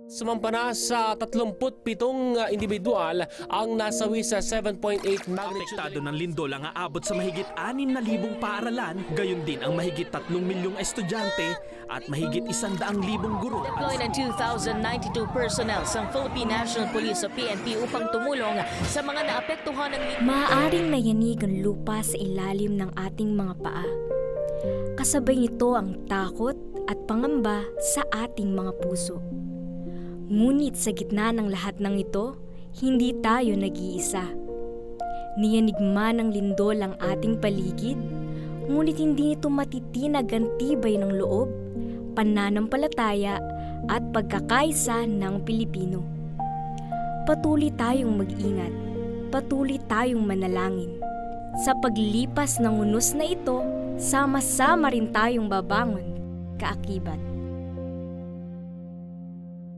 Sumampana sa 37 individual ang nasawi sa 7.8 magnitude. Apektado ng lindol ang aabot sa mahigit 6,000 paaralan, gayon din ang mahigit 3 milyong estudyante at mahigit 100,000 guro. Deploy ng 2,092 personnel sa Philippine National Police o PNP upang tumulong sa mga naapektuhan ng Maaaring nayanig ang lupa sa ilalim ng ating mga paa. Kasabay nito ang takot at pangamba sa ating mga puso. Ngunit sa gitna ng lahat ng ito, hindi tayo nag-iisa. Niyanig man ng lindol ang ating paligid, ngunit hindi nito matitinag ang tibay ng loob, pananampalataya at pagkakaisa ng Pilipino. Patuloy tayong mag-ingat, patuloy tayong manalangin. Sa paglipas ng unos na ito, sama-sama rin tayong babangon, kaakibat.